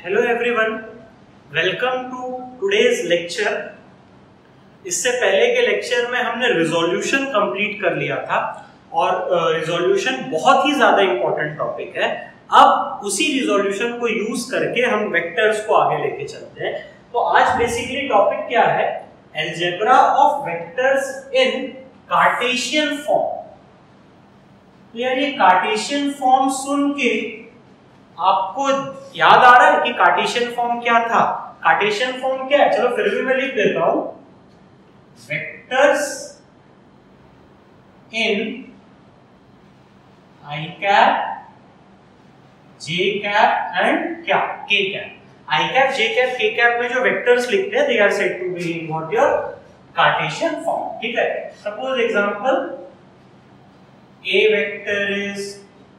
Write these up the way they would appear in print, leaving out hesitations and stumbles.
Hello everyone, welcome to today's lecture. इससे पहले के लेक्चर में हमने रिजोल्यूशन कंप्लीट कर लिया था और रिजोल्यूशन बहुत ही ज्यादा इंपॉर्टेंट टॉपिक है। अब उसी रिजोल्यूशन को यूज करके हम वेक्टर्स को आगे लेके चलते हैं। तो आज बेसिकली टॉपिक क्या है? Algebra of vectors in Cartesian form. तो यार ये कार्टेशियन फॉर्म सुन के आपको याद आ रहा है कि कार्टेशियन फॉर्म क्या था? कार्टेशियन फॉर्म क्या है? चलो फिर भी मैं लिख देता हूं, vectors in I cap, J cap and क्या K cap. I cap, J cap, K cap में जो वेक्टर्स लिखते हैं, they are said to be in what your Cartesian form. ठीक है, suppose example a vector is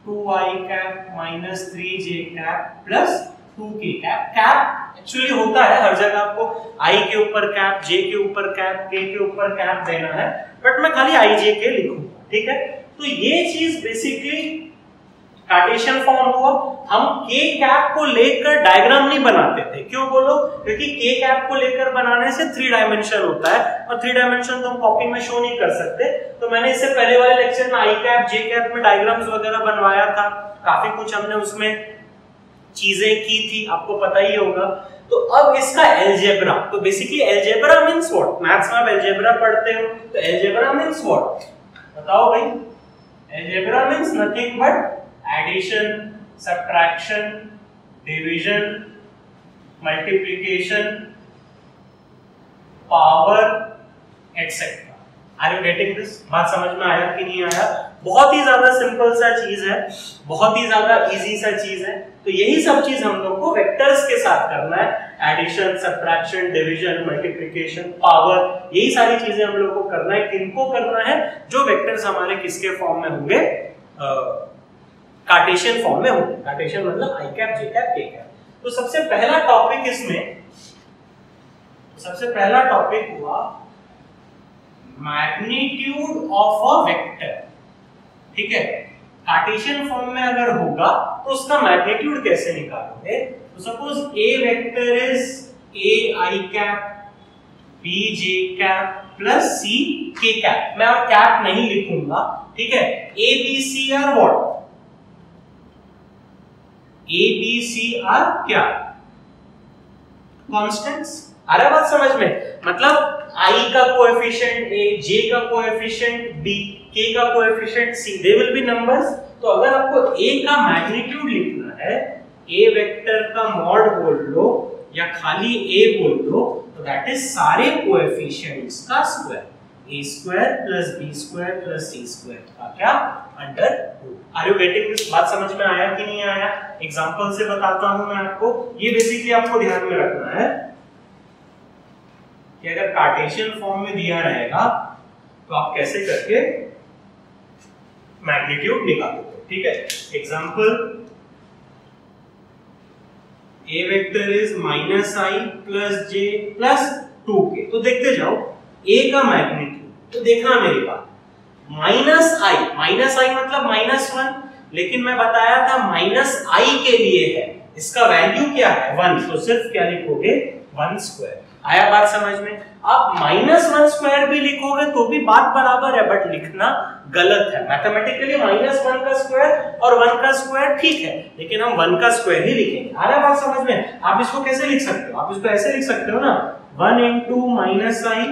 2i cap minus 3j cap plus 2k cap. Cap actually होता है हर जगह, आपको i के ऊपर कैप, j के ऊपर कैप, k के ऊपर कैप देना है, बट मैं खाली i j के लिखूंगा। ठीक है, तो ये चीज बेसिकली कार्टेशियन फॉर्म हुआ। हम k कैप को लेकर डायग्राम नहीं बनाते थे। क्यों बोलो? क्योंकि k कैप को लेकर बनाने से 3 डायमेंशन होता है और 3 डायमेंशन तो हम कॉपी में शो नहीं कर सकते। तो मैंने इससे पहले वाले लेक्चर में आई कैप, जे कैप में डायग्राम्स वगैरह बनवाया था, काफी कुछ हमने उसमें चीजें की थी, आपको पता ही होगा। तो अब इसका अलजेब्रा, तो basically algebra means what? Maths में आप अलजेब्रा पढ़ते हो, तो अलजेब्रा मींस व्हाट? बताओ भाई। Algebra means nothing but addition, subtraction, division, multiplication, power etcetera. Are you getting this? बात समझ में आया कि नहीं आया? बहुत ही ज्यादा सिंपल सा चीज है, बहुत ही ज्यादा इजी सा चीज है। तो यही सब चीज हम लोग को वेक्टर्स के साथ करना है। Addition, subtraction, division, multiplication, power, यही सारी चीजें हम लोग को करना है। किनको करना है? जो वेक्टर्स हमारे किसके फॉर्म में होंगे? कार्टेशियन फॉर्म में होंगे। कार्टेशियन मतलब आई cap, J cap, K cap. तो सबसे पहला टॉपिक इसमें, सबसे पहला टॉपिक हुआ मैग्नीट्यूड ऑफ अ वेक्टर। ठीक है, कार्टेशियन फॉर्म में अगर होगा तो उसका मैग्नीट्यूड कैसे निकालोगे? तो suppose A vector is A I cap, B J cap plus C K cap. मैं अब कैप नहीं लिखूंगा, ठीक है। A B C are what? A B C are क्या? कांस्टेंट्स। आ रहा है बात समझ में? मतलब I का कोएफिशिएंट A, J का कोएफिशिएंट B, K का coefficient C, they will be numbers. तो अगर आपको A का मैग्नीट्यूड लिखना है, A वेक्टर का मॉड बोल लो या खाली A बोल लो, तो दैट इज सारे कोएफिशिएंट्स का square. A square plus B square plus C square का क्या? Under root. Are you getting this? बात समझ में आया कि नहीं आया? एग्जांपल से बताता हूं मैं आपको। ये बेसिकली आपको ध्यान में रखना है कि अगर कार्टेशियन फॉर्म में दिया रहेगा तो आप कैसे करके मैग्नीट्यूड निकालोगे। ठीक है, example a vector is minus I plus J plus 2k। तो देखते जाओ a का मैग्नीट्यूड, तो देखना मेरी बात, माइनस आई मतलब -1, लेकिन मैं बताया था माइनस आई के लिए है, इसका वैल्यू क्या है? 1। तो सिर्फ क्या लिखोगे? 1 स्क्वायर। आया बात समझ में? आप -1 स्क्वायर भी लिखोगे तो भी बात बराबर है, बट लिखना गलत है। मैथमेटिकली -1 का स्क्वायर और 1 का स्क्वायर ठीक है, लेकिन हम 1 का स्क्वायर ही लिखेंगे। आ रहा है बात समझ में? आप इसको कैसे लिख सकते हो? आप इसको ऐसे लिख सकते हो ना, 1 into minus I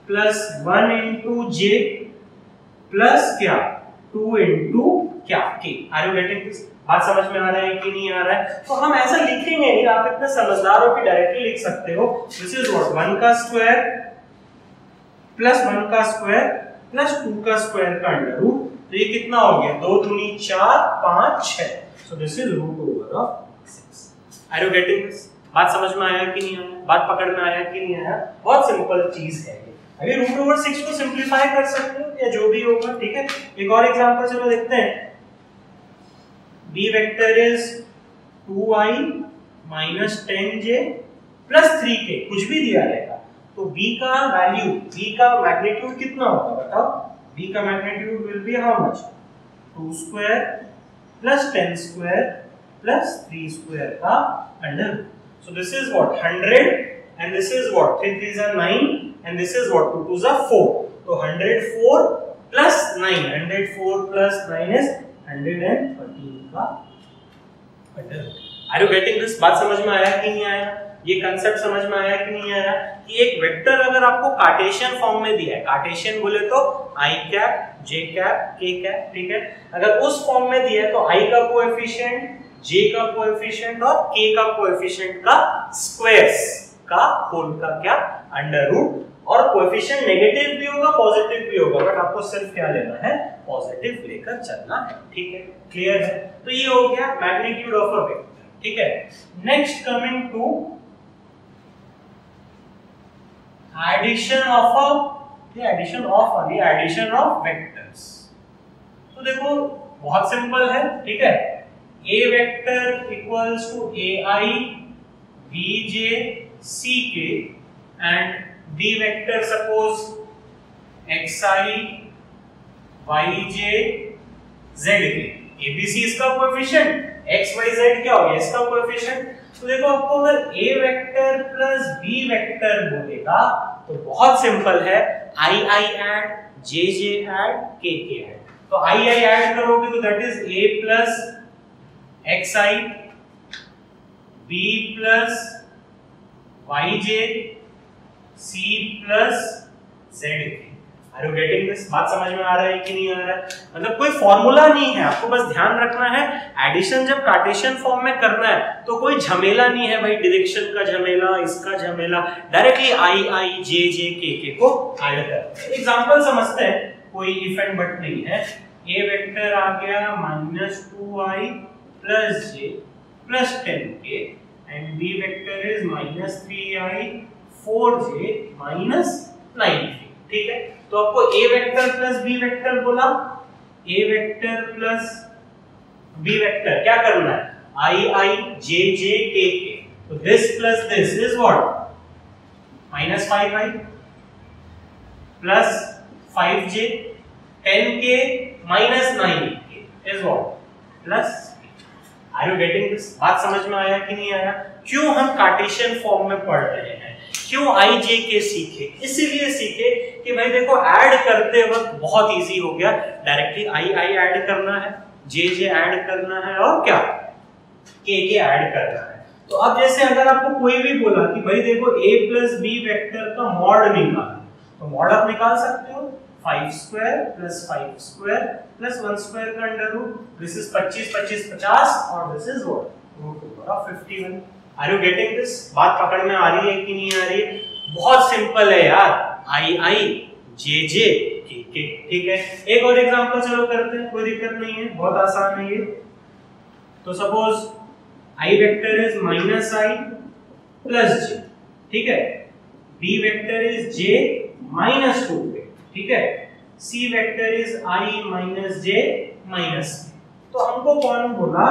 plus 1 into J plus क्या? 2 इंटू क्या? K. Are you getting this? बात समझ में आ रहा है कि नहीं आ रहा है? तो हम ऐसा लिखेंगे नहीं, आप इतने समझदार हो कि डायरेक्टली लिख सकते हो। This is what? 1 का स्क्वायर प्लस 1 का स्क्वायर प्लस 2 का स्क्वायर का अंडर रूट। तो ये कितना हो गया? 2 दूनी 4, 5, 6। So this is root over of 6। Are you getting this? बात समझ में आया कि नहीं आया? बात पकड़ में आया कि नहीं आया? बहुत सिंपल चीज है ये। अभी रूट ओवर 6 को सिंपलीफाई कर सकते हो या जो भी होगा। ठीक है, एक और एग्जांपल चलो देखते हैं। B vector is 2i minus 10j plus 3k, कुछ भी दिया रहेगा। तो B का वैल्यू, B का मैग्नीट्यूड कितना होगा बताओ? B का magnitude will be how much? 2 square plus 10 square plus 3 square का under root. So this is what 100 and this is what 3 3s are 9 and this is what 2 2s are 4। तो 104 plus 9, 104 plus 9 is 113 का under root. Are you getting this? बात समझ में आया कि नहीं आया? ये कंसेप्ट समझ में आया कि नहीं आया कि एक वेक्टर अगर आपको कार्टेशियन फॉर्म में दिया है, कार्टेशियन बोले तो i cap, j cap, k cap, ठीक है, अगर उस फॉर्म में दिया है तो i का कोएफिशिएंट, j का कोएफिशिएंट और k का कोएफिशिएंट का स्क्वायर्स का होल का क्या अंडर रूट, और कोएफिशिएंट नेगेटिव भी होगा पॉजिटिव भी होगा, बट आपको सिर्फ क्या लेना है, पॉजिटिव लेकर चलना है, ठीक है, क्लियर है? तो ये हो गया मैग्नीट्यूड ऑफ अ वेक्टर, ठीक है। Next coming to addition of vectors. तो देखो बहुत सिंपल है, ठीक है, a vector equals to ai bj ck and b vector suppose xi yj zk। abc इसका कोएफिशिएंट, x y z क्या हो गया इसका कोएफिशिएंट। तो देखो आपको अगर a vector plus b vector बोलेगा तो बहुत सिंपल है, i add, j add, k add. तो i ऐड करोगे तो that is a plus xi b plus yj c plus zk। Are you getting this? बात समझ में आ रहा है कि नहीं आ रहा है? मतलब कोई फॉर्मूला नहीं है, आपको बस ध्यान रखना है एडिशन जब कार्टेशियन फॉर्म में करना है तो कोई झमेला नहीं है भाई, डायरेक्शन का झमेला, इसका झमेला, डायरेक्टली i j k को ऐड करते हैं। एग्जांपल समझते हैं, कोई इफ एंड बट नहीं है। a वेक्टर आ गया -2i + j + 10k and b vector is -3i 4j - 9k, ठीक है। तो आपको a vector plus b vector बोला, a vector plus b vector क्या करना है, i j k k। तो this plus this is what -5i plus 5j 10k - 9k is what plus. Are you getting this? बात समझ में आया कि नहीं आया? क्यों हम कार्टेशियन फॉर्म में पढ़ रहे हैं, क्यों i j k सीखे? इसीलिए सीखे कि भाई देखो ऐड करते वक्त बहुत इजी हो गया, डायरेक्टली i ऐड करना है, j ऐड करना है और क्या k ऐड करना है। तो अब जैसे अगर आपको कोई भी बोला कि भाई देखो a प्लस b वेक्टर का मॉड निकालो, तो मॉड आप निकाल सकते हो 5 square plus 5 square plus 1 square का अंडर रूट, दिस इज 25 25 50 और this is what √51। Are you getting this? बात पकड़ में आ रही है कि नहीं आ रही है? बहुत सिंपल है यार, i j k k, ठीक है। एक और एग्जांपल चलो करते हैं, कोई दिक्कत नहीं है, बहुत आसान है ये। तो suppose i vector is -i + j, ठीक है, b vector is j - 2k, ठीक है, c vector is i - j - k। तो हमको कौन बोला,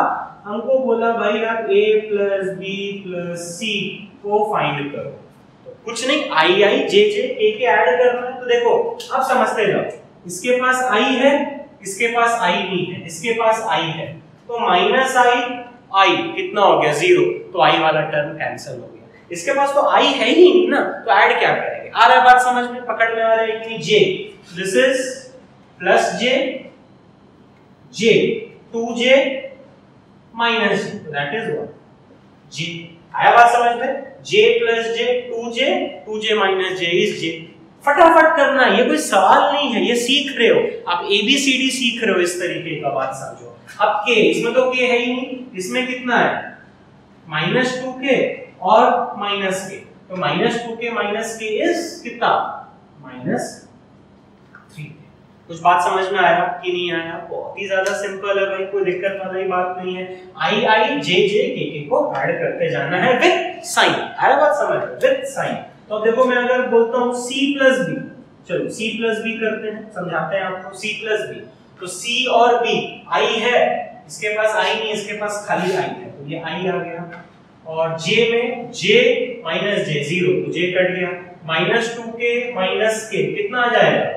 हमको बोला भाई आप a + b + c को फाइंड करो। तो कुछ नहीं, i j k के ऐड करना है। तो देखो अब समझते जाओ, इसके पास i है, इसके पास i नहीं है, इसके पास i है, तो -i कितना हो गया 0, तो i वाला टर्म कैंसिल हो गया। इसके पास तो i है ही नहीं ना, तो ऐड क्या करेंगे? आ रहा है बात समझ में, पकड़ में आ रहा है कि j, this is plus j 2j minus j, तो दैट इज व्हाट j। आया बात समझ में? j plus j 2j minus j is j। फटाफट करना, ये कोई सवाल नहीं है, ये सीख रहे हो आप, ABCD सीख रहे हो, इस तरीके का बात समझो। अब k, इसमें तो k है ही नहीं, इसमें कितना है -2k और -k, तो -2k -k इज कितना -3। कुछ बात समझ में आया कि नहीं आया? बहुत ही ज्यादा सिंपल है भाई, कोई दिक्कत वाली बात नहीं है। i j k को ऐड करते जाना है विद साइन। आया बात समझ में? With sign. तो अब देखो मैं अगर बोलता हूं c + b, चलो c + b करते हैं, समझाते हैं आपको। c + b, तो c और b, i है, इसके पास i नहीं, इसके पास खाली i है, तो ये i आ गया। और j में j - j 0, तो j कट गया, -2k - k कितना आ जाएगा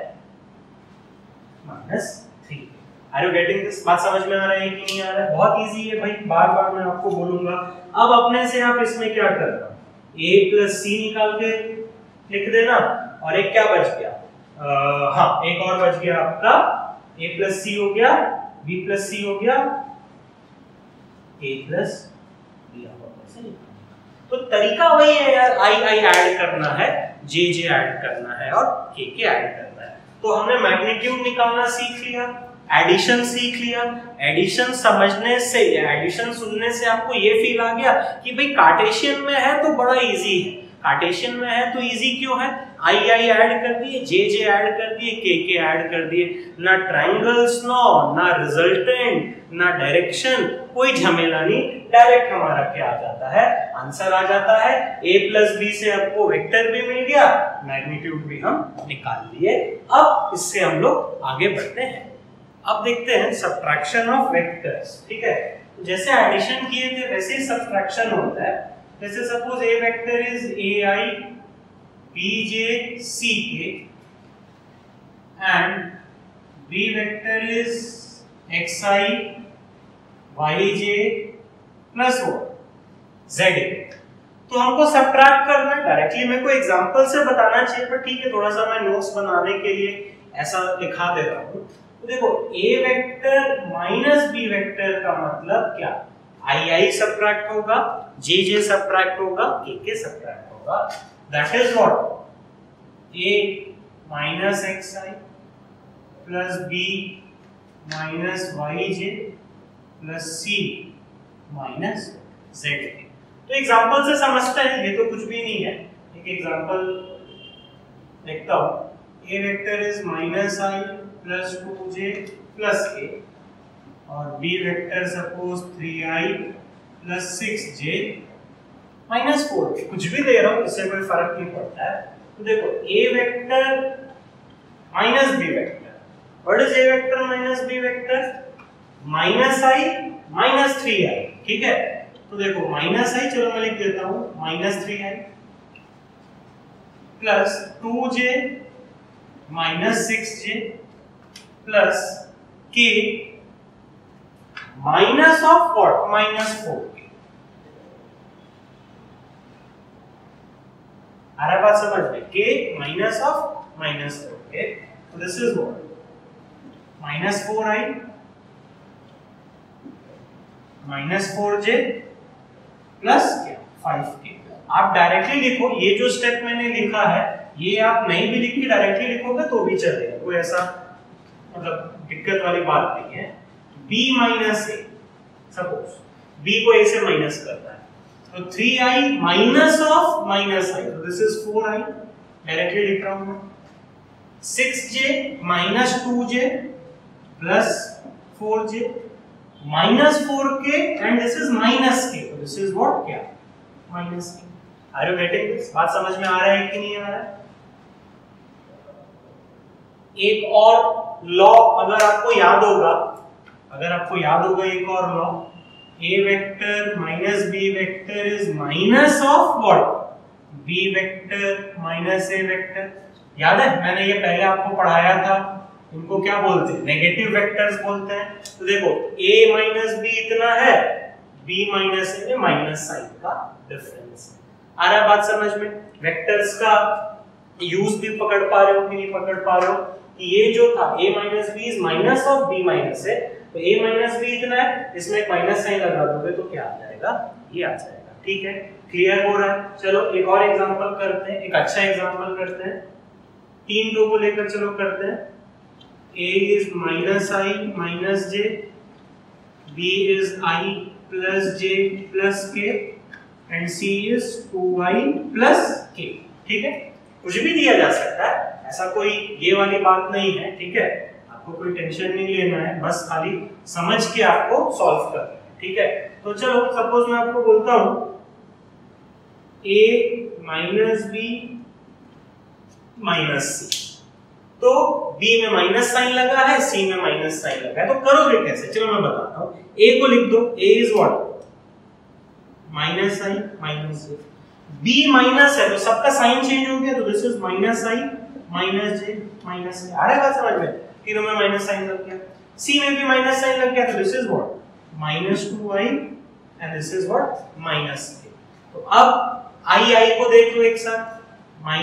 -3। Are you getting this? बात समझ में आ रहा है कि नहीं आ रहा है? बहुत इजी है भाई, बार बार मैं आपको बोलूंगा। अब अपने से आप इसमें क्या करना, a प्लस सी निकाल के लिख देना, और एक क्या बच गया, हाँ एक और बच गया आपका, a प्लस सी हो गया, b प्लस सी हो गया, a प्लस b। तो तरीका वही है यार, आई ऐड करना है, जे ऐड करना है, और के ऐड करना है। तो हमने मैग्नीट्यूड निकालना सीख लिया, एडिशन सीख लिया। एडिशन समझने से या एडिशन सुनने से आपको ये फील आ गया कि भाई कार्टेशियन में है तो बड़ा इजी है। कार्टेशियन में है तो इजी क्यों है? आई ऐड कर दिए, जे ऐड कर दिए, के ऐड कर दिए, ना ट्रायंगल्स ना रिजल्टेंट ना डायरेक्शन, कोई झमेला नहीं, डायरेक्ट हमारा क्या आ जाता है, आंसर आ जाता है। a प्लस बी से आपको वेक्टर भी मिल गया, मैग्नीट्यूड भी हम निकाल लिए। अब इससे हम लोग आगे बढ़ते हैं। अब देखते हैं सब्ट्रैक्शन ऑफ वेक्टर्स। ठीक है, जैसे एडिशन किए थे वैसे ही सब्ट्रैक्शन होता है। जैसे suppose a vector is ai bj ck and b vector is xi yj plus z। तो हमको सब्ट्रैक्ट करना है, डायरेक्टली मेरे को एग्जांपल से बताना चाहिए, पर ठीक है थोड़ा सा मैं नोट्स बनाने के लिए ऐसा दिखा दे रहा हूँ। तो देखो a vector minus b vector का मतलब क्या, i सब्ट्रैक्ट होगा, j सब्ट्रैक्ट होगा, k सब्ट्रैक्ट होगा। That is what a minus xi plus b minus yj plus c minus z। तो एग्जांपल से समझते हैं, ये तो कुछ भी नहीं है। एक एग्जांपल देखता हूं, a vector is minus i plus 2j plus k, और b vector suppose 3i plus 6j minus 4k। कुछ भी दे रहा हूं, इससे कोई फर्क नहीं पड़ता है। तो देखो a vector minus b vector, what is a vector minus b vector, minus i minus 3i। ठीक है, तो देखो माइनस i, चलो मैं लिख देता हूं minus 3i plus 2j minus 6j plus k minus of what, minus 4k। आ रहा बात समझ में, k minus of minus 4k। तो this is what minus 4i minus 4j plus 5k। आप डायरेक्टली लिखो, ये जो स्टेप मैंने लिखा है ये आप नहीं भी लिख के डायरेक्टली लिखोगे तो भी चलेगा, कोई ऐसा मतलब दिक्कत वाली बात नहीं है। b minus a, suppose b को a से माइनस करना है, तो 3i minus of minus i, तो दिस इज 4i, डायरेक्टली लिख रहा हूं मैं। 6j minus 2j plus 4j minus 4k and this is minus k, तो दिस इज व्हाट, क्या, minus k। Are you getting this? बात समझ में आ रहा है कि नहीं आ रहा है? एक और लॉ अगर आपको याद होगा, एक और law, a vector minus b vector is minus of what, b vector minus a vector. याद है, मैंने ये पहले आपको पढ़ाया था, इनको क्या बोलते हैं, नेगेटिव वेक्टर्स बोलते हैं। तो देखो a माइनस b इतना है, b माइनस a में माइनस साइन का डिफरेंस। आ रहा है बात समझ में? वेक्टर्स का यूज भी पकड़ पा रहे हो कि नहीं पकड़ पा रहे हो, कि ये जो था a minus b is minus of b minus a, तो a माइनस b इतना है, इसमें एक माइनस साइन लगा दोगे तो क्या आ जाएगा, ये आ जाएगा। ठीक है, क्लियर हो रहा है? चलो एक और एग्जांपल करते हैं, एक अच्छा एग्जांपल करते हैं, 3 2 को लेकर चलो करते हैं। a is minus I minus j, b is I plus j plus k and c is 2i plus k। ठीक है, कुछ भी दिया जा सकता है, ऐसा कोई ये वाली बात नहीं है। ठीक है, आपको कोई टेंशन नहीं लेना है, बस खाली समझ के आपको सॉल्व करना है। ठीक है, तो चलो सपोज मैं आपको बोलता हूं a minus b minus c, तो b में माइनस साइन लगा है, c में माइनस साइन लगा है, तो करोगे कैसे? चलो मैं बताता हूं। a को लिख दो, a is what, minus i minus j, b minus है तो सबका साइन चेंज हो गया, तो this is minus i minus j minus k। आ रहा है बात समझ में? तीनों में माइनस साइन लग गया। सी में भी माइनस साइन लग गया, तो this is what -2i and this is what -k। तो अब आई को देख लो एक साथ, -i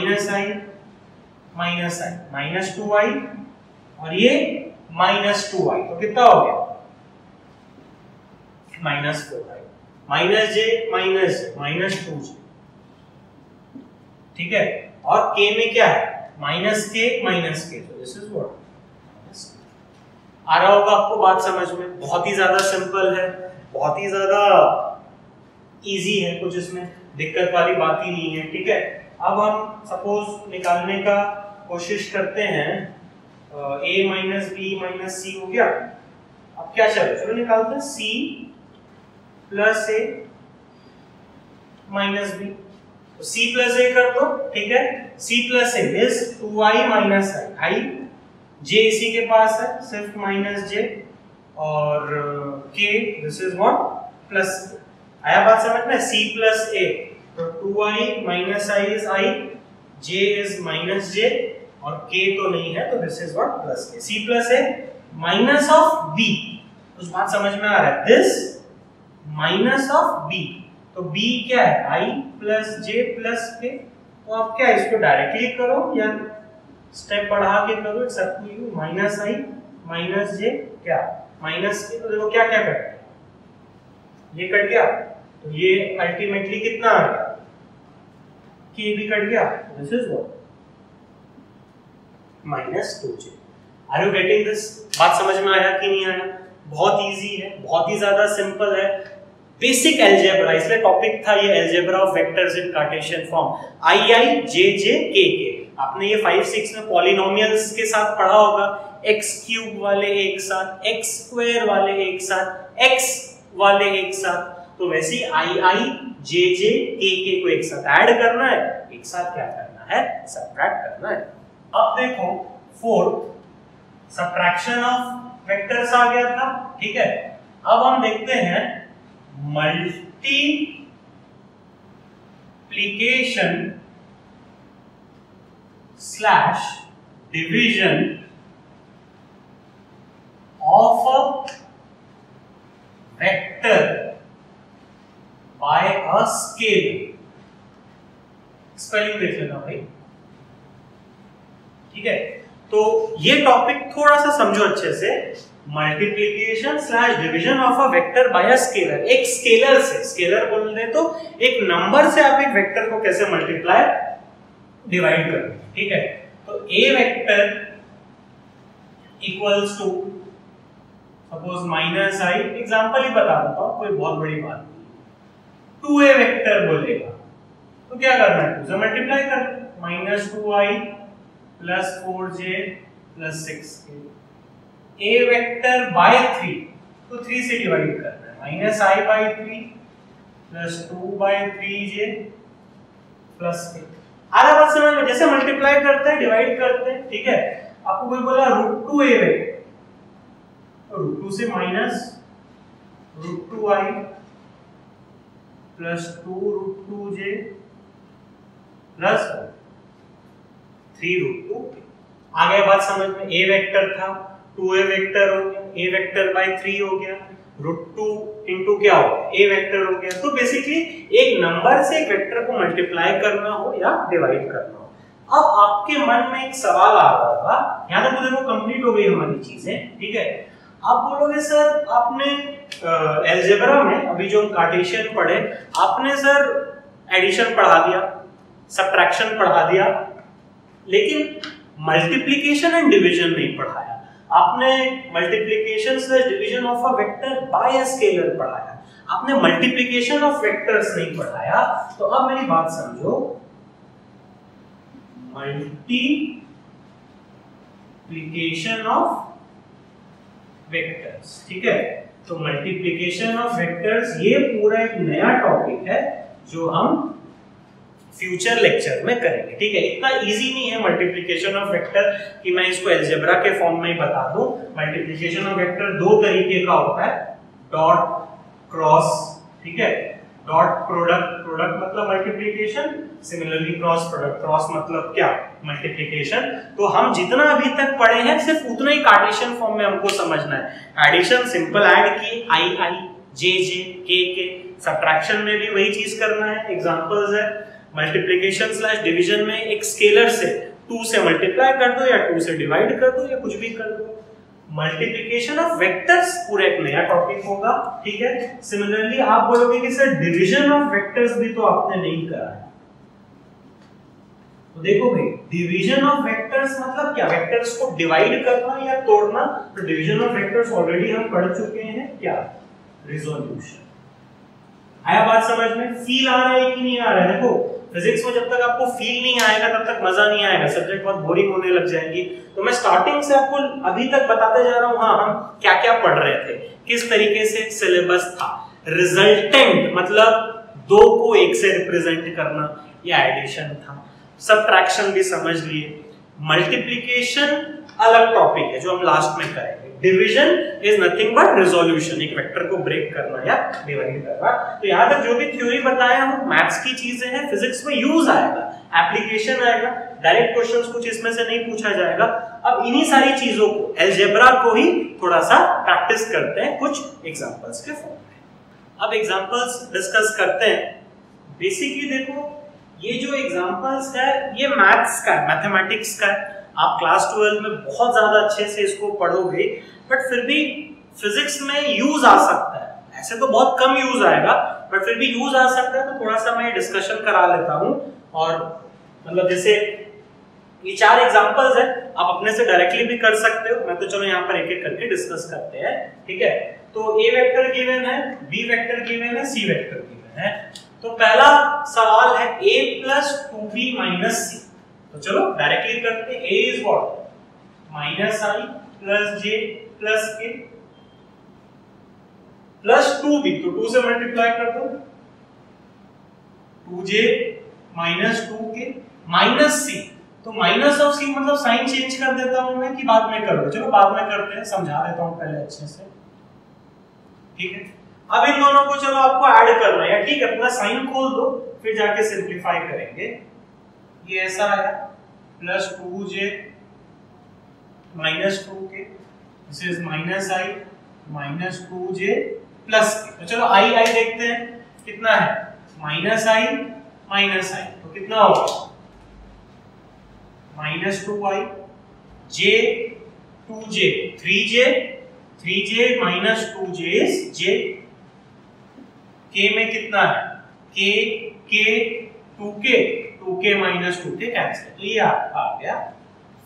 -2i और ये -2i, तो कितना हो गया -4i -j -2j, ठीक है। और k में क्या है -k, तो दिस इज व्हाट। आ रहा होगा आपको बात समझ में, बहुत ही ज्यादा सिंपल है, बहुत ही ज्यादा इजी है, कुछ इसमें दिक्कत वाली बात ही नहीं है, ठीक है। अब हम सपोज निकालने का कोशिश करते हैं, a - b - c हो गया। अब क्या चलो निकालते हैं c + a - b, तो c + a कर दो, ठीक है। c + a is 2i - i, j इसी के पास है सिर्फ -j, और k this is what plus. आया बात समझ में, c + a, तो 2i - i is i, j is -j और k तो नहीं है, तो this is what plus k। c + a minus of b, उस बात समझ में आ रहा है, दिस माइनस ऑफ b, तो b क्या है i + j + k। तो आप क्या इसको डायरेक्टली करो या स्टेप बढ़ा के करो, it's up to you. -i - j क्या -k, तो देखो क्या क्या कट गया, ये कट गया, तो ये अल्टीमेटली कितना आ गया, k भी कट गया, this is what -2j। Are you getting this? बात समझ में आया कि नहीं आया? बहुत इजी है, बहुत ही ज्यादा सिंपल है, बेसिक अलजेब्रा, इसलिए टॉपिक था ये algebra of vectors in Cartesian form. i j j k k, आपने ये 5 6 में पॉलिनोमियल्स के साथ पढ़ा होगा, x³ वाले एक साथ, x² वाले एक साथ, x वाले एक साथ, तो वैसे ही i j j k k को एक साथ ऐड करना है, एक साथ क्या करना है, सबट्रैक्ट करना है। अब देखो फोर्थ सबट्रैक्शन ऑफ वेक्टर्स आ गया था, ठीक है। अब हम देखते हैं multiplication / division of a vector by a scalar. Spelling देख लेना भाई, ठीक है। तो ये टॉपिक थोड़ा सा समझो अच्छे से, multiplication / division of a vector by a scalar. एक स्केलर से, स्केलर बोल रहे तो एक नंबर से आप एक वेक्टर को कैसे मल्टीप्लाई डिवाइड करोगे, ठीक है। तो a vector equals to suppose -i, example ही बता देता हूं, कोई बहुत बड़ी बात नहीं। 2a वेक्टर बोलेगा तो क्या करना है, 2 से मल्टीप्लाई कर, -2i + 4j + 6k। a vector by 3, तो 3 से डिवाइड करना है, -i/3 + 2/3j + k। आ रहा बात समझ में, जैसे मल्टीप्लाई करते हैं डिवाइड करते हैं, ठीक है। आपको कोई बोला √2a वेक्टर, तो √2 से माइनस √2i + 2√2j + 3√2k। आ गया बात समझ में, a वेक्टर था, 2a वेक्टर हो गया, a वेक्टर बाय 3 हो गया, √2 इंटू क्या हो गया, a वेक्टर हो गया। तो बेसिकली एक नंबर से एक वेक्टर को मल्टीप्लाई करना हो या डिवाइड करना हो। अब आपके मन में एक सवाल आ रहा होगा, यहां तक तो देखो कंप्लीट हो गई हमारी चीजें, ठीक है। आप बोलोगे सर आपने अलजेब्रा में अभी जो कार्टेशियन पढ़े, आपने सर एडिशन पढ़ा दिया, सबट्रैक्शन पढ़ा दिया, लेकिन मल्टीप्लिकेशन एंड डिवीजन नहीं पढ़ाया। आपने multiplication / division of a vector by a scalar पढ़ाया, आपने मल्टीप्लिकेशन ऑफ वेक्टर्स नहीं पढ़ाया। तो अब मेरी बात समझो, मल्टीप्लिकेशन ऑफ वेक्टर्स, ठीक है। तो मल्टीप्लिकेशन ऑफ वेक्टर्स ये पूरा एक नया टॉपिक है जो हम फ्यूचर लेक्चर में करेंगे, ठीक है। इतना इजी नहीं है मल्टीप्लिकेशन ऑफ वेक्टर कि मैं इसको अलजेब्रा के फॉर्म में ही बता दूं। मल्टीप्लिकेशन ऑफ वेक्टर 2 तरीके का होता है, डॉट क्रॉस, ठीक है। डॉट प्रोडक्ट, प्रोडक्ट मतलब multiplication, similarly cross product, cross मतलब क्या, मल्टीप्लिकेशन। तो हम जितना अभी तक पढ़े हैं सिर्फ उतना ही कार्टेशियन फॉर्म में हमको समझना है। एडिशन सिंपल ऐड की आई आई जे जे के, सब्ट्रैक्शन में भी वही चीज करना है, एग्जांपल्स है। मल्टीप्लिकेशन स्लैश डिवीजन में एक स्केलर से 2 से मल्टीप्लाई कर दो या 2 से डिवाइड कर दो या कुछ भी कर दो। मल्टीप्लिकेशन ऑफ वेक्टर्स पूरा एक नया टॉपिक होगा, ठीक है। सिमिलरली आप बोलोगे कि सर डिवीजन ऑफ वेक्टर्स भी तो आपने नहीं करा है। तो देखो भाई, डिवीजन ऑफ वेक्टर्स मतलब क्या, वेक्टर्स को डिवाइड करना या तोड़ना। तो डिवीजन ऑफ वेक्टर्स ऑलरेडी हम पढ़ चुके हैं, क्या, रिजोल्यूशन। आया बात समझ में? फील आ रहा है कि नहीं आ रहा है? देखो फिजिक्स में जब तक आपको फील नहीं आएगा तब तक मजा नहीं आएगा, सब्जेक्ट बहुत बोरिंग होने लग जाएंगी। तो मैं स्टार्टिंग से आपको अभी तक बताते जा रहा हूँ, हाँ हम क्या क्या पढ़ रहे थे, किस तरीके से सिलेबस था। रिजल्टेंट मतलब 2 को 1 से रिप्रेजेंट करना, या एडिशन था। सब्ट्रैक्शन भी समझ लिए। मल्टीप्लिकेशन अलग टॉपिक है जो हम लास्ट में करेंगे। Division is nothing but resolution, एक वेक्टर को ब्रेक करना या डिवाइड करना। तो यहाँ तक जो भी थ्योरी बताया हूँ मैथ्स की चीजें हैं, फिजिक्स में यूज आएगा, एप्लीकेशन आएगा, डायरेक्ट क्वेश्चंस कुछ इसमें से नहीं पूछा जाएगा। अब इन्हीं सारी चीजों को, अलजेब्रा को ही थोड़ा सा प्रैक्टिस करते हैं कुछ एग्जांपल्स के फॉर्म में। अब एग्जांपल्स डिस्कस करते हैं। बेसिकली देखो ये जो एग्जांपल्स है ये मैथ्स का, मैथमेटिक्स का है। आप क्लास 12 में बहुत ज्यादा अच्छे से इसको पढ़ोगे, बट फिर भी फिजिक्स में यूज आ सकता है। ऐसे तो बहुत कम यूज आएगा, बट फिर भी यूज आ सकता है। तो थोड़ा सा मैं डिस्कशन करा लेता हूँ। और मतलब जैसे ये 4 एग्जांपल्स है, आप अपने से डायरेक्टली भी कर सकते हो। मैं तो चलो यहाँ पर एक एक करके डिस्कस करते हैं, ठीक है। तो ए वेक्टर गिवन है, बी वेक्टर गिवन है, सी वेक्टर गिवन है। तो पहला सवाल है a plus 2b minus c। तो चलो डायरेक्टली करते हैं। a is what, minus i plus j plus k plus 2b, तो 2 से मल्टीप्लाई कर दो, 2j minus 2k minus c। तो माइनस ऑफ c मतलब साइन चेंज कर देता हूं मैं कि बाद में करोगे? चलो बाद में करते हैं, समझा देता हूं पहले अच्छे से, ठीक है। अब इन दोनों को चलो आपको ऐड करना है, ठीक है। अपना साइन खोल दो, फिर जाके सिंपलीफाई करेंगे। ये ऐसा आया plus 2j minus 2k, this is minus i minus 2j plus k। तो चलो i देखते हैं कितना है, माइनस i माइनस i, तो कितना होगा, minus 2i, j 2j 3j minus 2j is j, k में कितना है, k 2k minus 2k cancel. तो ये आपका आ गया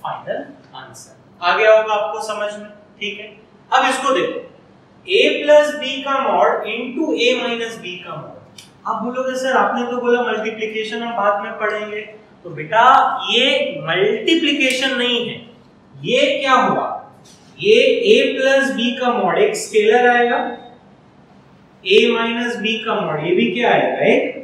फाइनल आंसर। आ गया होगा आपको समझ में, ठीक है। अब इसको देखो, a प्लस b का mod into a minus b का मॉड। आप बोलोगे सर आपने तो बोला मल्टीप्लिकेशन हम बाद में पढ़ेंगे। तो बेटा ये मल्टीप्लिकेशन नहीं है, ये क्या हुआ, ये a प्लस b का मॉड एक स्केलर आएगा, a माइनस b का मॉड ये भी क्या आएगा, एक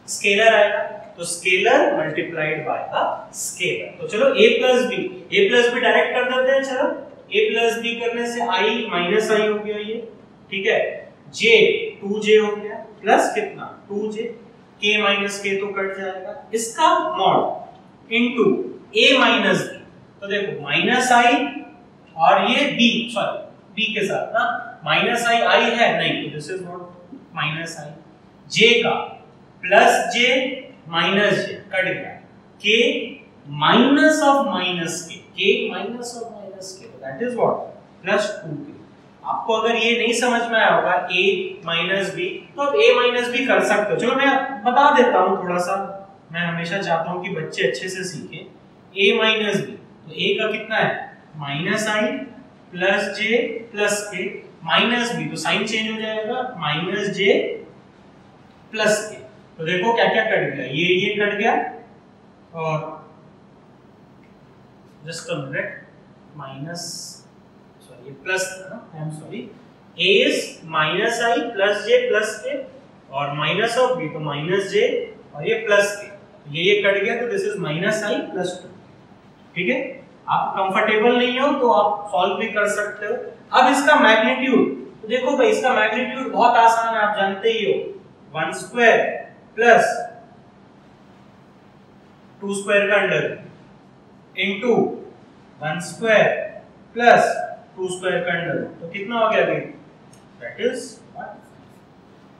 स्केलर आएगा। तो scalar multiplied by a scalar. तो चलो a प्लस b डायरेक्ट कर देते हैं। चलो a प्लस b करने से i माइनस i हो गया ये, ठीक है। j 2j हो गया प्लस कितना 2j, k माइनस k तो कट जाएगा, इसका mod into a minus b। तो देखो माइनस i और ये b, सॉरी b के साथ ना, माइनस i है नहीं, तो this is what minus i, j का plus j minus j cut गया, k minus of minus k minus of minus k, that is what plus 2k। आपको अगर ये नहीं समझ में आया होगा a माइनस b, तो आप a माइनस b कर सकते हो। चलो मैं बता देता हूँ थोड़ा सा, मैं हमेशा चाहता हूँ कि बच्चे अच्छे से सीखें। a माइनस b, तो a का कितना है minus i plus j plus k minus b, तो साइन चेंज हो जाएगा, माइनस j प्लस k। तो देखो क्या क्या कट गया, ये कट गया, और just a minute, minus sorry ये प्लस था ना, I am sorry, a is minus i plus j plus k, और माइनस ऑफ b तो माइनस j और ये प्लस k, ये कट गया, तो this is minus i plus 2, ठीक है। आप कंफर्टेबल नहीं हो तो आप सॉल्व भी कर सकते हो। अब इसका मैग्नीट्यूड, तो देखो भाई इसका मैग्नीट्यूड बहुत आसान है, आप जानते ही हो, 1 स्क्वायर प्लस 2 स्क्वायर का under into 1 square plus 2 square का अंडर। तो कितना हो गया भाई? That is 1।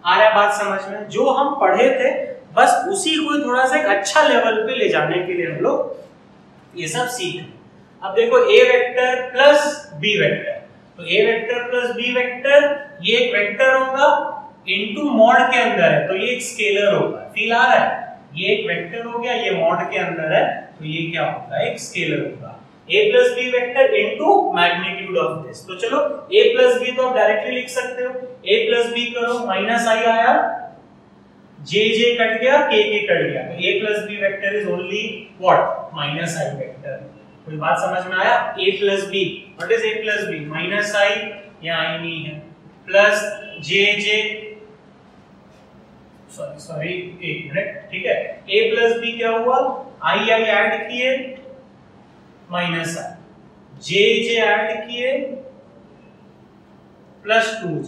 आ रहा है बात समझ में? जो हम पढ़े थे बस उसी को थोड़ा सा एक अच्छा लेवल पे ले जाने के लिए हम लोग ये सब सीखे। अब देखो a vector plus b vector, तो a vector plus b vector ये एक वेक्टर होगा इनटू मॉड के अंदर है, तो ये एक स्केलर होगा। फील आ रहा है? ये एक वेक्टर हो गया, ये मॉड के अंदर है, तो ये क्या होगा? एक स्केलर होगा। a प्लस b vector into magnitude of this. तो चलो a प्लस b तो आप डायरेक्टली लिख सकते हो, a प्लस b करो, माइनस i आया, j j कट गया, k k कट गया, तो a प्लस b vector is only what? Minus i vector. कोई बात समझ में आया? a प्लस b, व्हाट इज a प्लस b? माइनस i, यहाँ i नहीं है, प्लस j j, सॉरी एक मिनट, ठीक है, a प्लस b क्या हुआ? i i ऐड किए, minus i, j j add किए, प्लस 2j,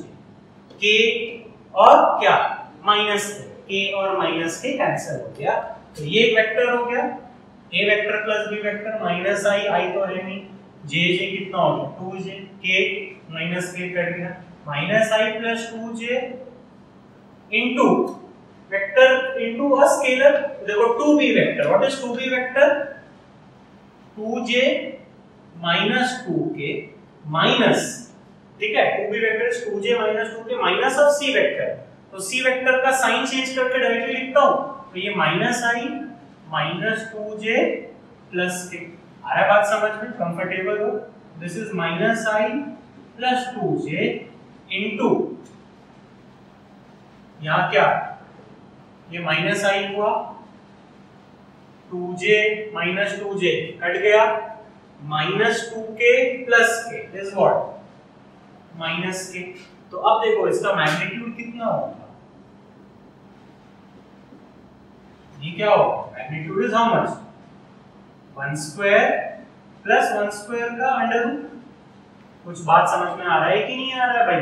k और क्या? माइनस k और माइनस k कैंसिल हो गया, तो ये एक वेक्टर हो गया a vector plus b vector. Minus i, i तो है नहीं, j j कितना हो गया? 2j, k माइनस k कट गया, minus i plus 2j into vector into a scalar. देखो 2b vector, what is 2b vector? 2j minus 2k minus, ठीक है, 2b vector is 2j minus 2k minus of c vector. तो c vector का sign change करके directly लिखता हूं, तो ये minus i minus 2j plus k। आ रहा है बात समझ में? कंफर्टेबल हो? This is minus i plus 2j into यहां क्या? ये माइनस i हुआ, 2j माइनस 2j कट गया, minus 2k plus k is what? Minus k। तो अब देखो इसका मैग्नीट्यूड कितना होगा? ये क्या होगा? Magnitude is how much? 1 square plus 1 square का अंडर रूट। कुछ बात समझ में आ रहा है कि नहीं आ रहा है भाई?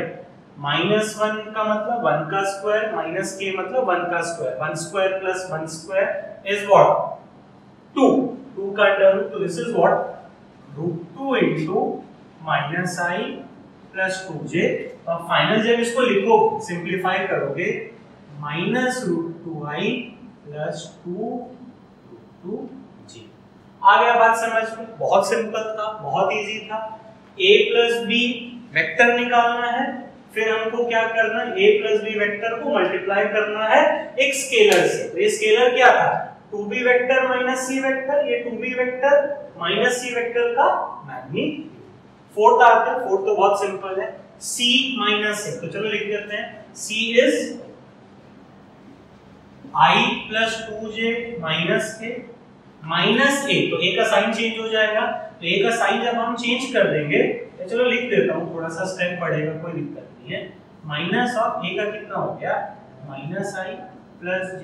माइनस 1 का मतलब 1 का स्क्वायर, माइनस k मतलब 1 का square, 1 square plus 1 square is what? 2, 2 का अंडर रूट, तो this is what? √2 into minus i plus 2j। और फाइनल जब इसको लिखो, सिंपलीफाई करोगे, माइनस √2i प्लस 2√2j। आ गया बात समझ में? बहुत सिंपल था, बहुत इजी था। a प्लस b वेक्टर निकालना है, फिर हमको क्या करना है? a प्लस b वेक्टर को मल्टीप्लाई करना है एक स्केलर से। तो ये स्केलर क्या था? 2b vector minus c vector, ये 2b vector minus c vector का मैग्नीट्यूड। फोर्थ आता है, फोर्थ तो बहुत सिंपल है, c माइनस a। तो चलो लिख देते हैं, c is i plus 2j minus k minus a, तो a का साइन चेंज हो जाएगा, तो a का साइन जब हम चेंज कर देंगे, तो चलो लिख देता हूं, थोड़ा सा स्टेप बढ़ेगा, कोई दिक्कत नहीं है। माइनस ऑफ a का कितना हो गया? Minus i plus j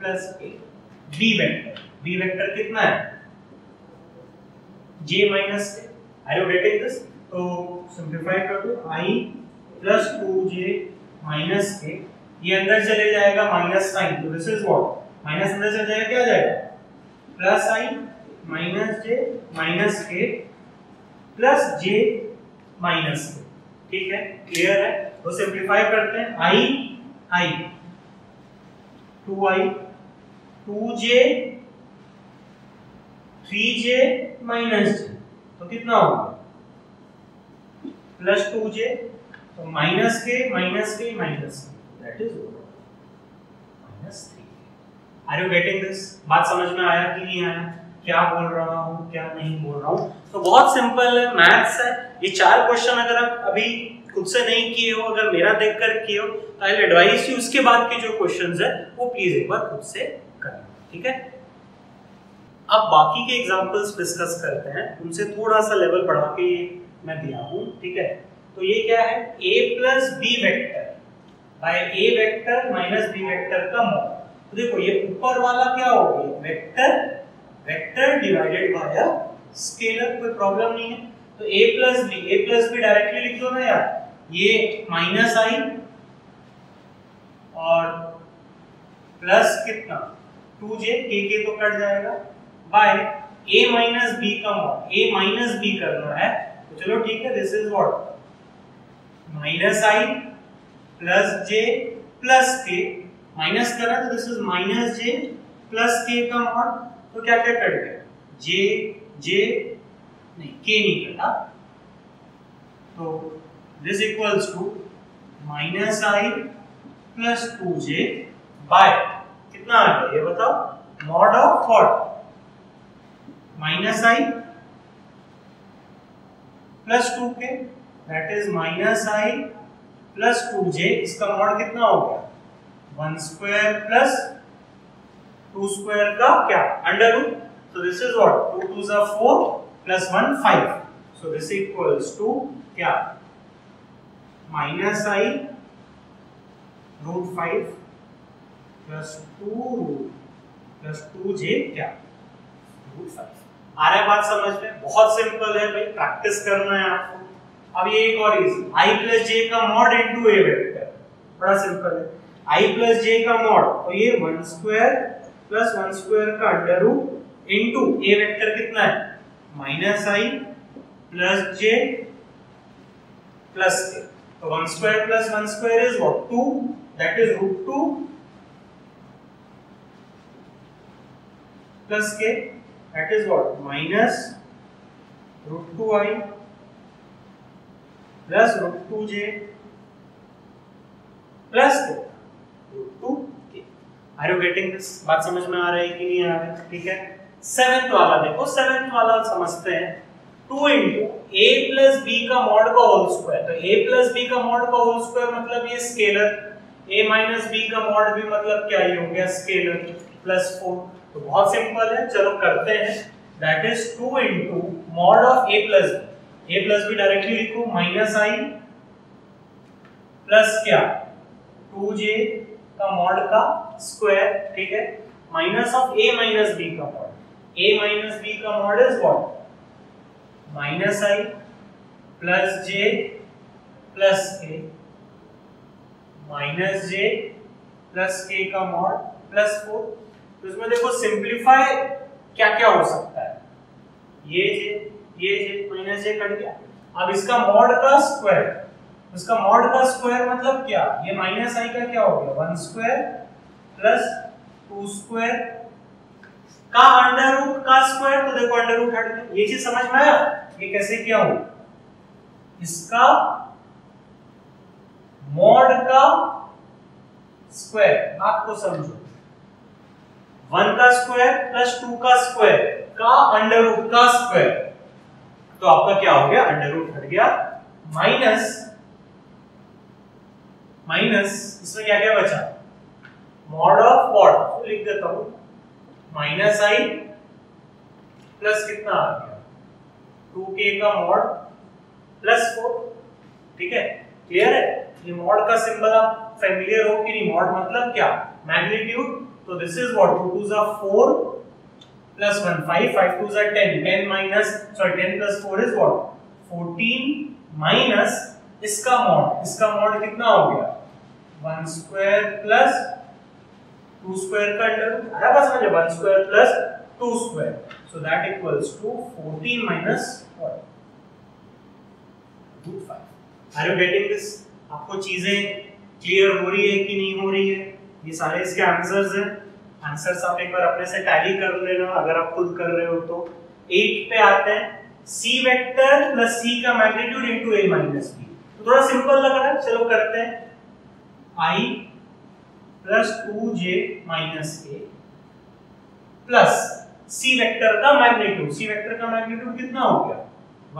plus k। b vector कितना है? j minus k। Are you getting this? तो सिंपलीफाई कर दो, i plus 2j minus k, ये अंदर चले जाएगा माइनस साइन, तो दिस इज व्हाट? माइनस अंदर चले जाएगा, क्या आ जाएगा? Plus i minus j minus k plus j minus k। ठीक है, क्लियर है? तो सिंपलीफाई करते हैं, i 2i 2j 3j minus j, तो कितना होगा? प्लस 2j, तो minus k minus k minus k, that is minus 3। Are you getting this? बात समझ में आया कि नहीं आया? क्या बोल रहा हूँ, क्या नहीं बोल रहा हूँ? तो बहुत सिंपल है, मैथ्स है। ये 4 क्वेश्चन अगर आप अभी खुद से नहीं किए हो, अगर मेरा देखकर किए हो, तो आई विल एडवाइस यू उसके बाद के जो क्वेश्चंस है वो प्लीज एक बार खुद से करना, ठीक है? अब बाकी के एग्जांपल्स डिस्कस करते हैं, उनसे थोड़ा सा लेवल बढ़ा के मैं दिया हूँ, ठीक है? तो ये क्या है? a प्लस b vector by a vector minus b vector का मॉड। तो देखो ये ऊपर वाला क्या हो गया? वेक्टर डिवाइडेड बाय स्केलर, कोई प्रॉब्लम नहीं है। तो a प्लस b डायरेक्टली लिख दो ना यार, ये माइनस i और प्लस कितना 2j, के तो कट जाएगा, बाय a माइनस b का मॉड, a माइनस b करना है तो चलो ठीक है, this is what minus i plus j plus k, minus करा तो this is minus j plus k का मॉड, तो क्या क्या कट गया, j नहीं k नहीं कटा, तो this equals to minus i plus 2j by कितना आ गया ये बताओ, mod of what minus i plus 2k, that is minus i plus 2j, इसका मॉड कितना हो गया 1 स्क्वायर प्लस 2 स्क्वायर का क्या under root, so this is what 2 2s are 4 plus 1 5, so this equals to क्या minus i root 5 plus 2 root plus 2j क्या root 5। आ रहा है बात समझ में, बहुत सिंपल है भाई, प्रैक्टिस करना है आपको। अब ये एक और इजी, i प्लस j का मॉड इनटू a वेक्टर, बड़ा सिंपल है, i प्लस j का मॉड, तो ये 1 स्क्वायर प्लस 1 स्क्वायर का under root into a vector कितना है minus i plus j plus k, तो 1 square plus 1 square is what 2, that is root 2 plus k, that is what minus root 2i plus root 2j plus root 2k। Are you getting this, बात समझ में आ रहा है कि नहीं आ रहा है, ठीक है। सेवेंथ वाला देखो, सेवेंथ वाला समझते हैं, 2 इंटू a प्लस b का मॉड का होल स्क्वायर, तो a प्लस b का मॉड का होल स्क्वायर मतलब ये स्केलर, a माइनस b का मॉड भी मतलब क्या ही हो गया स्केलर, प्लस 4, तो बहुत सिंपल है, चलो करते हैं, that is 2 into mod of a प्लस b डायरेक्टली लिखो माइनस i प्लस क्या 2j का मॉड का स्क्वायर, ठीक है, minus of a minus b का मॉड, a माइनस b का mod is what minus i plus j plus k minus j plus k का मॉड प्लस 4, तो इसमें देखो सिंपलीफाई क्या क्या हो सकता है, ये j माइनस j कट गया, अब इसका मॉड का स्क्वायर, इसका मॉड का स्क्वायर मतलब क्या, ये माइनस i का क्या हो गया 1 स्क्वायर प्लस 2 स्क्वायर का अंडर रूट का स्क्वायर, तो देखो अंडर रूट हट गया, ये चीज समझ में आया, ये कैसे किया हो, इसका मॉड का स्क्वायर, आपको समझो 1 का स्क्वायर प्लस 2 का स्क्वायर का अंडर रूट का स्क्वायर, तो आपका क्या हो गया अंडर रूट हट गया, माइनस इसमें क्या क्या बचा मॉड ऑफ व्हाट, तो लिख देता हूं माइनस i प्लस कितना आ गया 2k का मॉड प्लस 4, ठीक है, क्लियर है, ये मॉड का सिंबल आप फेमिलियर हो कि नहीं, मॉड मतलब क्या मैग्नीट्यूड, तो this is what 2 2s are 4 plus 1 5 5 2s are 10 10 minus 10 plus 4 is what 14 minus इसका मॉड कितना हो गया 1 स्क्वायर प्लस 2 स्क्वायर का अंडर, आया बात समझे, 1 square plus 2 square, so that equals to 14 minus what root 5। Are you getting this, आपको चीजें क्लियर हो रही है कि नहीं हो रही है, ये सारे इसके आंसर्स हैं, आंसर्स आप एक बार अपने से टैली कर लेना अगर आप खुद कर रहे हो तो। 8 पे आते हैं, c वेक्टर प्लस c का magnitude into a minus b, तो थोड़ा सिंपल लग रहा है, चलो करते हैं, i plus 2j minus a plus c vector का मैग्नीट्यूड कितना हो गया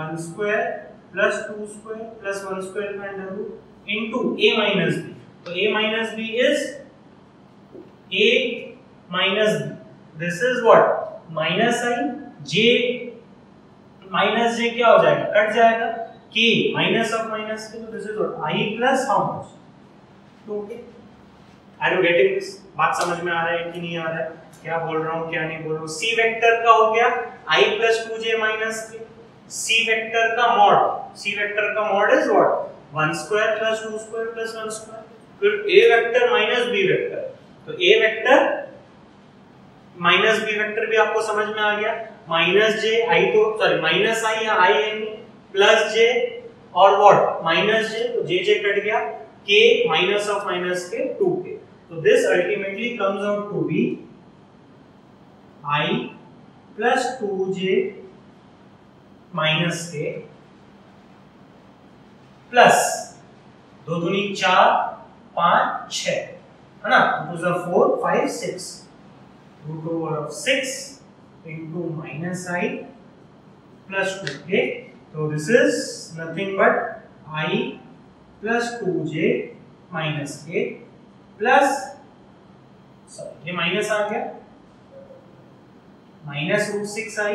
1 square plus 2 square plus 1 square का under root into a minus b, तो a minus b is a minus b, this is what minus i, j minus j क्या हो जाएगा cut जाएगा, k minus of minus k, तो this is what i plus how much 2k। Are you getting this, बात समझ में आ रहा है कि नहीं आ रहा है, क्या बोल रहा हूँ क्या नहीं बोल रहा हूँ। c वेक्टर का हो गया i plus 2j minus k, c vector का mod is what 1 square plus 2 square plus 1 square, फिर a vector minus b vector, तो A vector minus B vector भी आपको समझ में आ गया, माइनस जे आई तो सॉरी माइनस आई या आई एन प्लस जे और व्हाट माइनस जे, तो जे कट गया, k minus of minus K 2k, तो this ultimately comes out to be i plus 2j minus K plus 2 दूनी 4 5 6 है ना, 2 4 5 6 root over of 6 into minus I plus 2k, so this is nothing but I plus 2j minus k plus sorry ये minus आ गया minus root 6i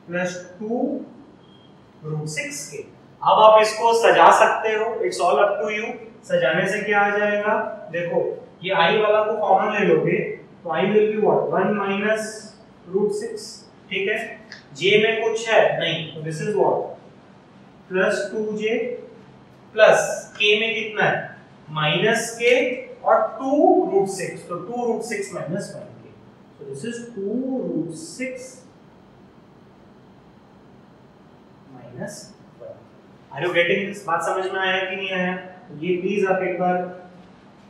plus 2 root 6k। अब आप इसको सजा सकते हो, it's all up to you. सजाने से क्या आ जाएगा, देखो ये i वाला को कॉमन ले लोगे तो i will be what 1 minus root 6, ठीक है। j में कुछ है नहीं, तो this is what plus 2j plus k में कितना है माइनस k और 2 रूट 6, तो 2 root 6 minus 1k, so this is 2 root 6 minus 1। Are you getting this? बात समझ में आया कि नहीं आया? ये प्लीज आप एक बार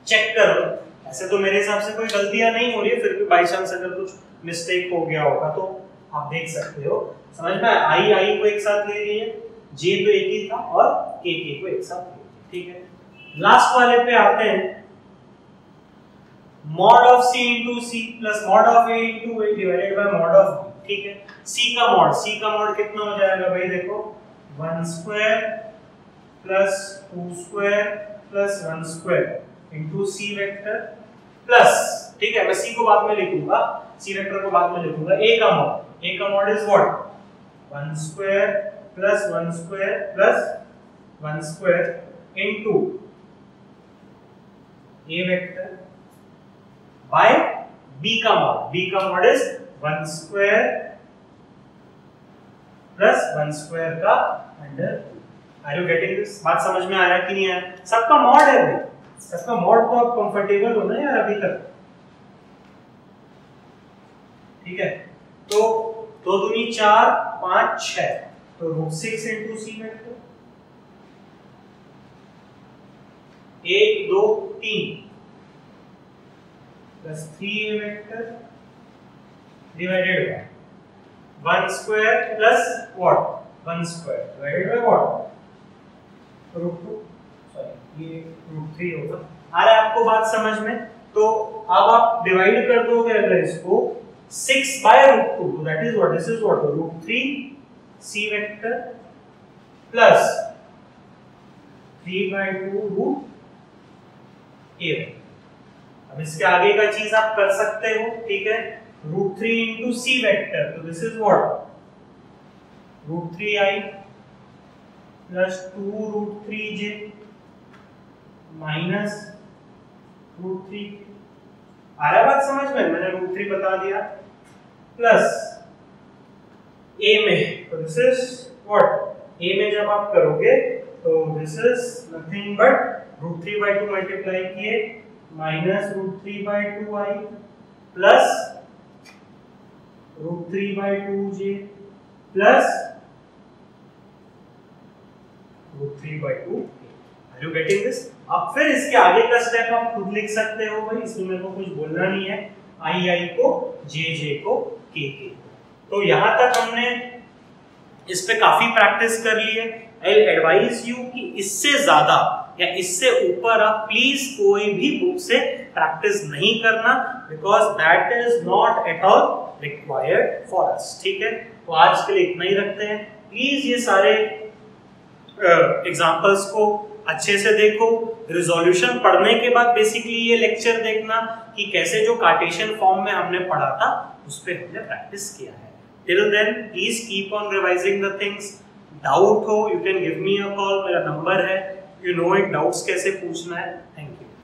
चेक करो। ऐसे तो मेरे हिसाब से कोई गलतियां नहीं हो रही है, फिर भी बाई चांस अगर कुछ मिस्टेक हो गया होगा तो आप देख सकते हो। समझ में आया? आई को एक साथ ले लिए, जे तो एक ही था और के को एक साथ ले लिए, ठीक है। लास्ट वाले पे आते हैं, mod of c into c plus mod of a into a divided by mod of b, ठीक है। c का mod कितना हो जाएगा भाई, देखो 1 square plus 2 square plus 1 square into c vector plus, ठीक है, मैं c को बाद में लिखूंगा, c वेक्टर को बाद में लिखूंगा। a का mod is what 1 square plus 1 square plus 1 square into a vector by b का mod is 1 square plus 1 square का under. Are you getting this? बात समझ में आया कि नहीं आया? सबका mod है भाई, सबका mod तो आप कंफर्टेबल हो ना यार अभी तक, ठीक है। तो 2 दूनी 4 5 6, तो root 6 into c vector 1 2 3 plus 3a vector divided by 1 square plus what 1 square divided by what root 2, sorry ये root 3 होगा। आ रहा है आपको बात समझ में? तो अब आप डिवाइड कर दोगे अगर इसको 6 by root 2, तो that is what, this is what root 3 c vector plus 3 by 2 root a। अब इसके आगे का चीज आप कर सकते हो, ठीक है। रूट 3 इंटू सी वेक्टर, तो this is what root 3i plus 2 root 3j minus root 3। आ रहा बात समझ में? मैंने रूट 3 बता दिया प्लस a में, तो दिस इज व्हाट a में जब आप करोगे तो this is nothing but root 3 by 2 multiply किए minus root 3 by 2i plus root 3 by 2j plus root 3 by 2। Are you getting this? अब फिर इसके आगे का स्टेप आप खुद लिख सकते हो भाई, इसमें मेरे को कुछ बोलना नहीं है। i को j को k तो यहां तक हमने इस पे काफी प्रैक्टिस कर ली है। आई एडवाइज यू कि इससे ज्यादा या इससे ऊपर आप प्लीज कोई भी बुक से प्रैक्टिस नहीं करना, because that is not at all required for us, ठीक है। तो आज के लिए इतना ही रखते हैं। प्लीज ये सारे एग्जांपल्स को अच्छे से देखो, रिजोल्यूशन पढ़ने के बाद बेसिकली ये लेक्चर देखना कि कैसे जो कार्टेशियन फॉर्म में हमने पढ़ा था उस पे हमने प्रैक्टिस किया है। Till then please keep on revising the things. Doubt हो you can give me a call, मेरा नंबर है, यू नो इट, डाउट्स कैसे पूछना है